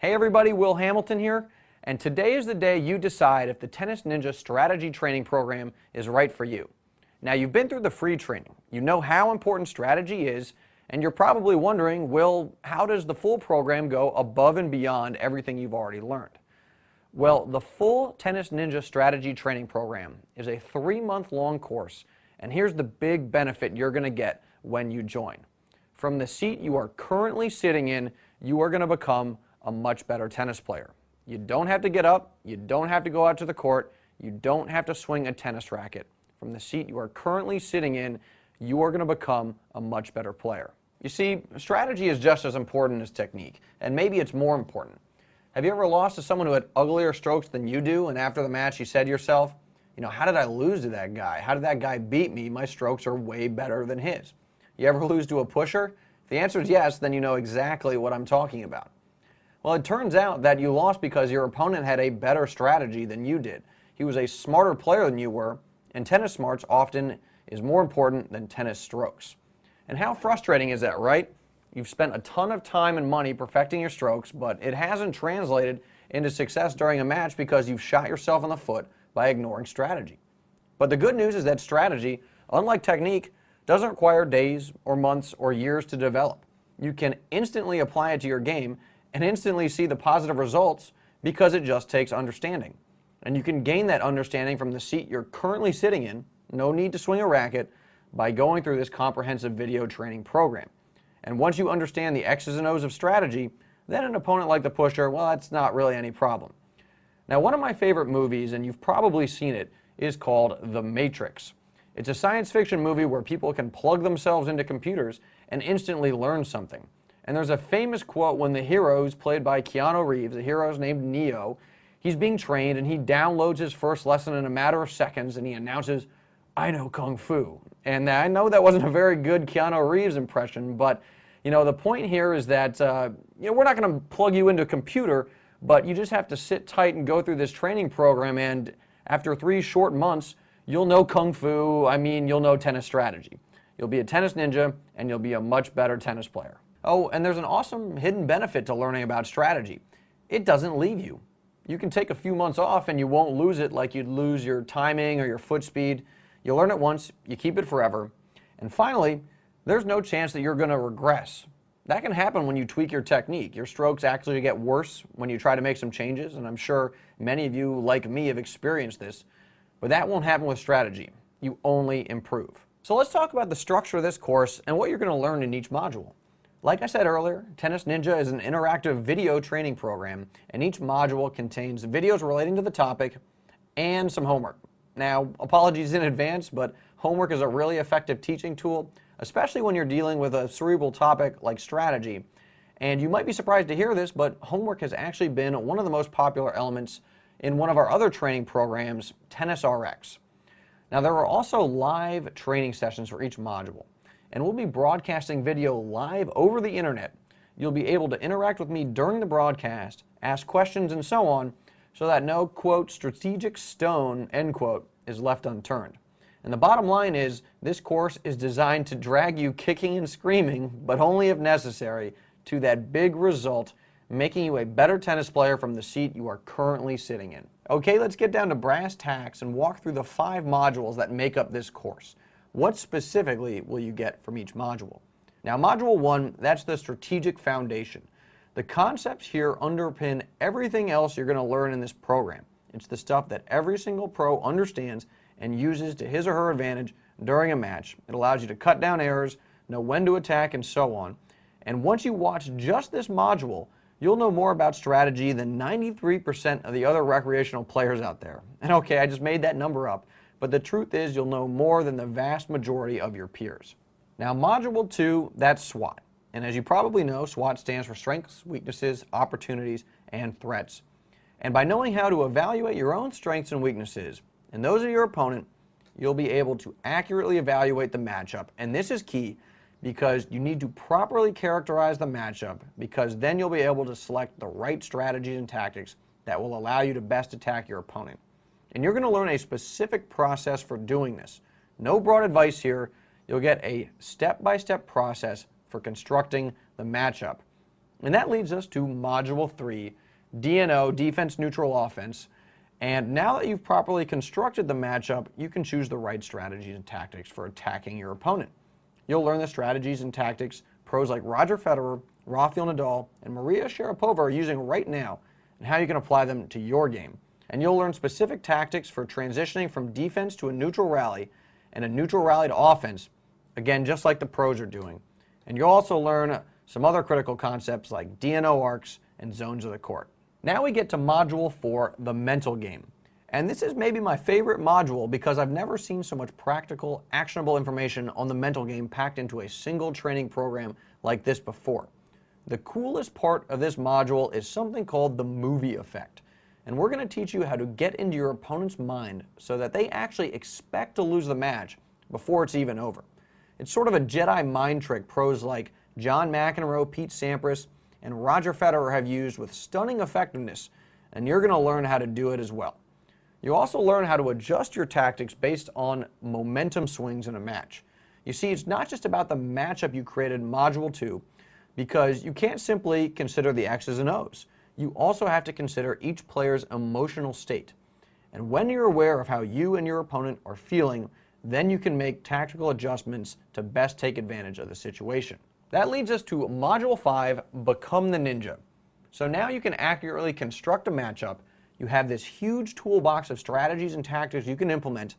Hey everybody, Will Hamilton here, and today is the day you decide if the Tennis Ninja strategy training program is right for you. Now you've been through the free training, you know how important strategy is, and you're probably wondering, Will, how does the full program go above and beyond everything you've already learned? Well, the full Tennis Ninja strategy training program is a 3-month-long course, and here's the big benefit you're going to get when you join. From the seat you are currently sitting in, you are going to become a much better tennis player. You don't have to get up, you don't have to go out to the court, you don't have to swing a tennis racket. From the seat you are currently sitting in, you are going to become a much better player. You see, strategy is just as important as technique, and maybe it's more important. Have you ever lost to someone who had uglier strokes than you do, and after the match you said to yourself, how did I lose to that guy? How did that guy beat me? My strokes are way better than his. You ever lose to a pusher? If the answer is yes, then you know exactly what I'm talking about. Well, it turns out that you lost because your opponent had a better strategy than you did. He was a smarter player than you were, and tennis smarts often is more important than tennis strokes. And how frustrating is that, right? You've spent a ton of time and money perfecting your strokes, but it hasn't translated into success during a match because you've shot yourself in the foot by ignoring strategy. But the good news is that strategy, unlike technique, doesn't require days or months or years to develop. You can instantly apply it to your game and instantly see the positive results because it just takes understanding. And you can gain that understanding from the seat you're currently sitting in, no need to swing a racket, by going through this comprehensive video training program. And once you understand the X's and O's of strategy, then an opponent like the pusher, well, that's not really any problem. Now, one of my favorite movies, and you've probably seen it, is called The Matrix. It's a science fiction movie where people can plug themselves into computers and instantly learn something. And there's a famous quote when the hero, who's played by Keanu Reeves, the hero is named Neo, he's being trained and he downloads his first lesson in a matter of seconds and he announces, "I know Kung Fu." And I know that wasn't a very good Keanu Reeves impression, but the point here is that we're not going to plug you into a computer, but you just have to sit tight and go through this training program, and after 3 short months, you'll know Kung Fu, you'll know tennis strategy. You'll be a tennis ninja and you'll be a much better tennis player. Oh, and there's an awesome hidden benefit to learning about strategy. It doesn't leave you. You can take a few months off and you won't lose it like you'd lose your timing or your foot speed. You learn it once, you keep it forever. And finally, there's no chance that you're going to regress. That can happen when you tweak your technique. Your strokes actually get worse when you try to make some changes, and I'm sure many of you, like me, have experienced this. But that won't happen with strategy. You only improve. So let's talk about the structure of this course and what you're going to learn in each module. Like I said earlier, Tennis Ninja is an interactive video training program, and each module contains videos relating to the topic and some homework. Now, apologies in advance, but homework is a really effective teaching tool, especially when you're dealing with a cerebral topic like strategy. And you might be surprised to hear this, but homework has actually been one of the most popular elements in one of our other training programs, Tennis RX. Now, there are also live training sessions for each module, and we'll be broadcasting video live over the internet. You'll be able to interact with me during the broadcast, ask questions and so on, so that no, quote, strategic stone, end quote, is left unturned. And the bottom line is, this course is designed to drag you kicking and screaming, but only if necessary, to that big result, making you a better tennis player from the seat you are currently sitting in. Okay, let's get down to brass tacks and walk through the 5 modules that make up this course. What specifically will you get from each module? Now, Module 1, that's the strategic foundation. The concepts here underpin everything else you're going to learn in this program. It's the stuff that every single pro understands and uses to his or her advantage during a match. It allows you to cut down errors, know when to attack, and so on. And once you watch just this module, you'll know more about strategy than 93% of the other recreational players out there. And okay, I just made that number up, but the truth is you'll know more than the vast majority of your peers. Now, Module 2, that's SWOT. And as you probably know, SWOT stands for strengths, weaknesses, opportunities, and threats. And by knowing how to evaluate your own strengths and weaknesses, and those of your opponent, you'll be able to accurately evaluate the matchup. And this is key because you need to properly characterize the matchup, because then you'll be able to select the right strategies and tactics that will allow you to best attack your opponent. And you're going to learn a specific process for doing this. No broad advice here. You'll get a step-by-step process for constructing the matchup. And that leads us to Module 3, DNO, Defense Neutral Offense. And now that you've properly constructed the matchup, you can choose the right strategies and tactics for attacking your opponent. You'll learn the strategies and tactics pros like Roger Federer, Rafael Nadal, and Maria Sharapova are using right now, and how you can apply them to your game. And you'll learn specific tactics for transitioning from defense to a neutral rally and a neutral rally to offense, again, just like the pros are doing. And you'll also learn some other critical concepts like DNO arcs and zones of the court. Now we get to Module 4, the mental game. And this is maybe my favorite module because I've never seen so much practical, actionable information on the mental game packed into a single training program like this before. The coolest part of this module is something called the movie effect. And we're going to teach you how to get into your opponent's mind so that they actually expect to lose the match before it's even over. It's sort of a Jedi mind trick pros like John McEnroe, Pete Sampras, and Roger Federer have used with stunning effectiveness, and you're going to learn how to do it as well. You also learn how to adjust your tactics based on momentum swings in a match. You see, it's not just about the matchup you created in Module 2, because you can't simply consider the X's and O's. You also have to consider each player's emotional state. And when you're aware of how you and your opponent are feeling, then you can make tactical adjustments to best take advantage of the situation. That leads us to Module 5, Become the Ninja. So now you can accurately construct a matchup. You have this huge toolbox of strategies and tactics you can implement,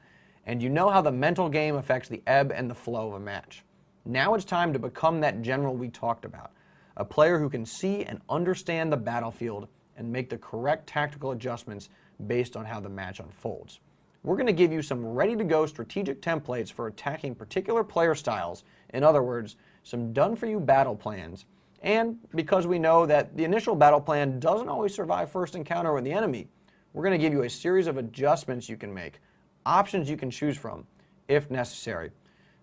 and you know how the mental game affects the ebb and the flow of a match. Now it's time to become that general we talked about, a player who can see and understand the battlefield and make the correct tactical adjustments based on how the match unfolds. We're going to give you some ready-to-go strategic templates for attacking particular player styles, in other words, some done-for-you battle plans. And because we know that the initial battle plan doesn't always survive first encounter with the enemy, we're going to give you a series of adjustments you can make, options you can choose from, if necessary.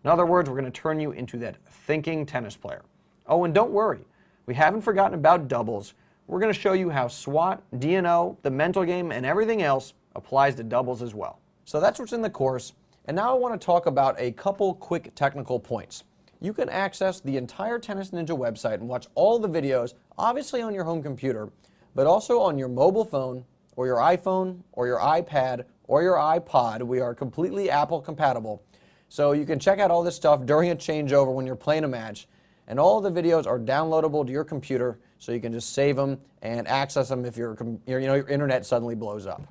In other words, we're going to turn you into that thinking tennis player. Oh, and don't worry, we haven't forgotten about doubles. We're going to show you how SWAT, DNO, the mental game, and everything else applies to doubles as well. So that's what's in the course, and now I want to talk about a couple quick technical points. You can access the entire TennisNinja website and watch all the videos, obviously on your home computer, but also on your mobile phone, or your iPhone, or your iPad, or your iPod. We are completely Apple compatible. So you can check out all this stuff during a changeover when you're playing a match. And all of the videos are downloadable to your computer, so you can just save them and access them if your internet suddenly blows up.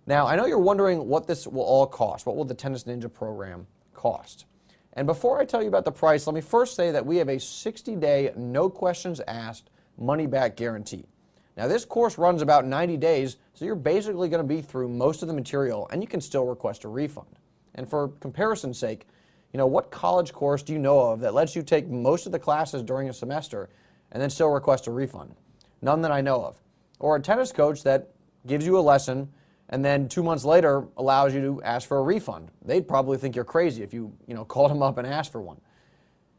Now, I know you're wondering what this will all cost. What will the TennisNinja program cost? And before I tell you about the price, let me first say that we have a 60-day, no questions asked, money-back guarantee. Now, this course runs about 90 days, so you're basically going to be through most of the material, and you can still request a refund. And for comparison's sake, what college course do you know of that lets you take most of the classes during a semester and then still request a refund? None that I know of. Or a tennis coach that gives you a lesson and then 2 months later allows you to ask for a refund. They'd probably think you're crazy if you called them up and asked for one.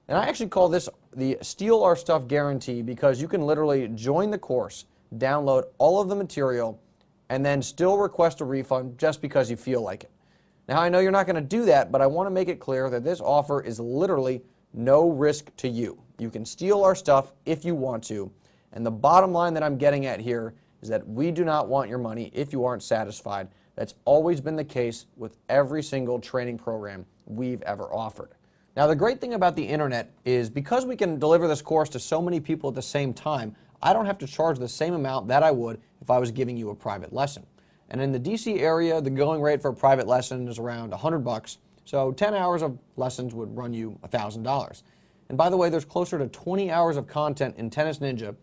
And I actually call this the Steal Our Stuff guarantee because you can literally join the course, download all of the material, and then still request a refund just because you feel like it. Now, I know you're not going to do that, but I want to make it clear that this offer is literally no risk to you. You can steal our stuff if you want to, and the bottom line that I'm getting at here is that we do not want your money if you aren't satisfied. That's always been the case with every single training program we've ever offered. Now, the great thing about the internet is because we can deliver this course to so many people at the same time, I don't have to charge the same amount that I would if I was giving you a private lesson. And in the DC area, the going rate for a private lesson is around $100, so 10 hours of lessons would run you $1,000. And by the way, there's closer to 20 hours of content in TennisNinja,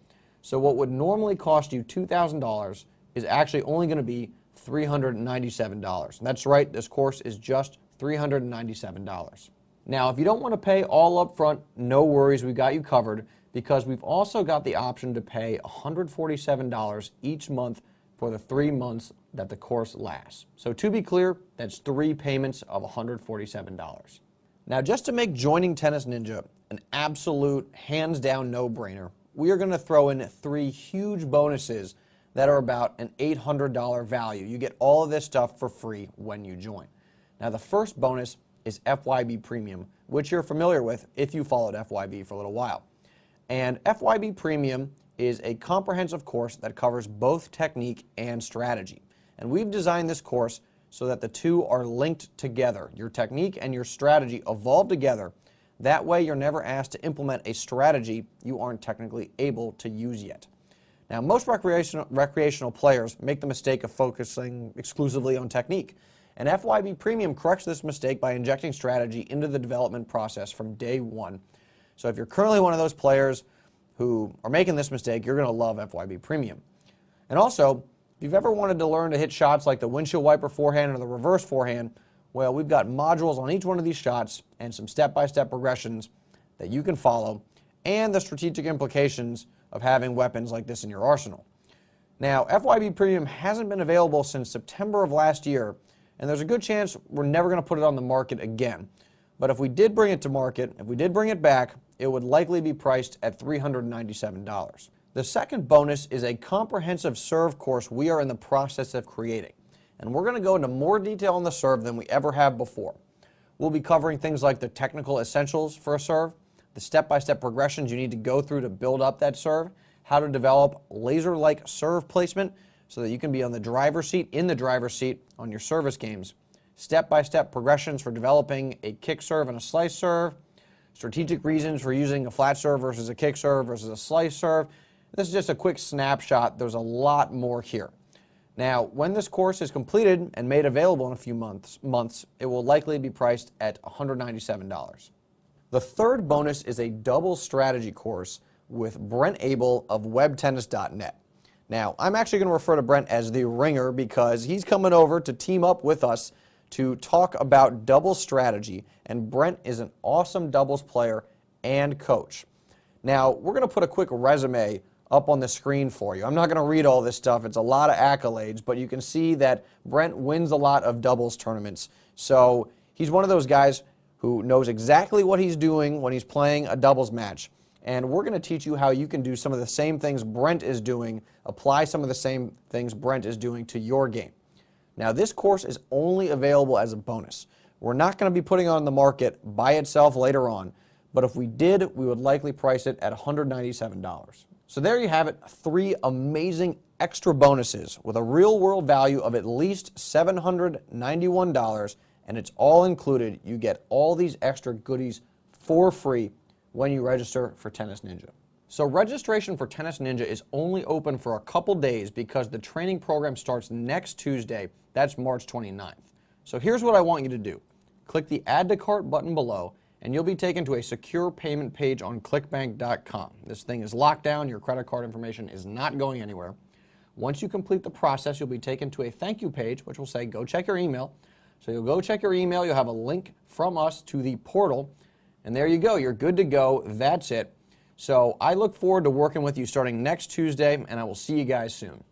so what would normally cost you $2,000 is actually only going to be $397. And that's right, this course is just $397. Now, if you don't want to pay all up front, no worries, we've got you covered because we've also got the option to pay $147 each month for the 3 months that the course lasts. So to be clear, that's 3 payments of $147. Now, just to make joining TennisNinja an absolute hands-down no-brainer, we are going to throw in 3 huge bonuses that are about an $800 value. You get all of this stuff for free when you join. Now, the first bonus is FYB Premium, which you're familiar with if you followed FYB for a little while. And FYB Premium is a comprehensive course that covers both technique and strategy. And we've designed this course so that the two are linked together. Your technique and your strategy evolve together. That way you're never asked to implement a strategy you aren't technically able to use yet. Now, most recreational players make the mistake of focusing exclusively on technique. And FYB Premium corrects this mistake by injecting strategy into the development process from day one. So if you're currently one of those players who are making this mistake, you're going to love FYB Premium. And also, if you've ever wanted to learn to hit shots like the windshield wiper forehand or the reverse forehand, well, we've got modules on each one of these shots and some step-by-step progressions that you can follow and the strategic implications of having weapons like this in your arsenal. Now, FYB Premium hasn't been available since September of last year, and there's a good chance we're never going to put it on the market again. But if we did bring it to market, if we did bring it back, it would likely be priced at $397. The second bonus is a comprehensive serve course we are in the process of creating. And we're going to go into more detail on the serve than we ever have before. We'll be covering things like the technical essentials for a serve, the step-by-step progressions you need to go through to build up that serve, how to develop laser-like serve placement so that you can be on the driver's seat, in the driver's seat on your service games, step-by-step progressions for developing a kick serve and a slice serve, strategic reasons for using a flat serve versus a kick serve versus a slice serve. This is just a quick snapshot. There's a lot more here. Now, when this course is completed and made available in a few months, it will likely be priced at $197. The third bonus is a double strategy course with Brent Abel of webtennis.net. Now, I'm actually going to refer to Brent as the ringer because he's coming over to team up with us to talk about double strategy, and Brent is an awesome doubles player and coach. Now, we're going to put a quick resume up on the screen for you. I'm not going to read all this stuff. It's a lot of accolades, but you can see that Brent wins a lot of doubles tournaments. So he's one of those guys who knows exactly what he's doing when he's playing a doubles match. And we're going to teach you how you can do some of the same things Brent is doing, apply some of the same things Brent is doing to your game. Now, this course is only available as a bonus. We're not going to be putting it on the market by itself later on, but if we did, we would likely price it at $197. So there you have it, 3 amazing extra bonuses with a real-world value of at least $791, and it's all included. You get all these extra goodies for free when you register for TennisNinja. So registration for TennisNinja is only open for a couple days because the training program starts next Tuesday. That's March 29th. So here's what I want you to do. Click the Add to Cart button below, and you'll be taken to a secure payment page on clickbank.com. This thing is locked down. Your credit card information is not going anywhere. Once you complete the process, you'll be taken to a thank you page, which will say, go check your email. So you'll go check your email. You'll have a link from us to the portal. And there you go. You're good to go. That's it. So I look forward to working with you starting next Tuesday, and I will see you guys soon.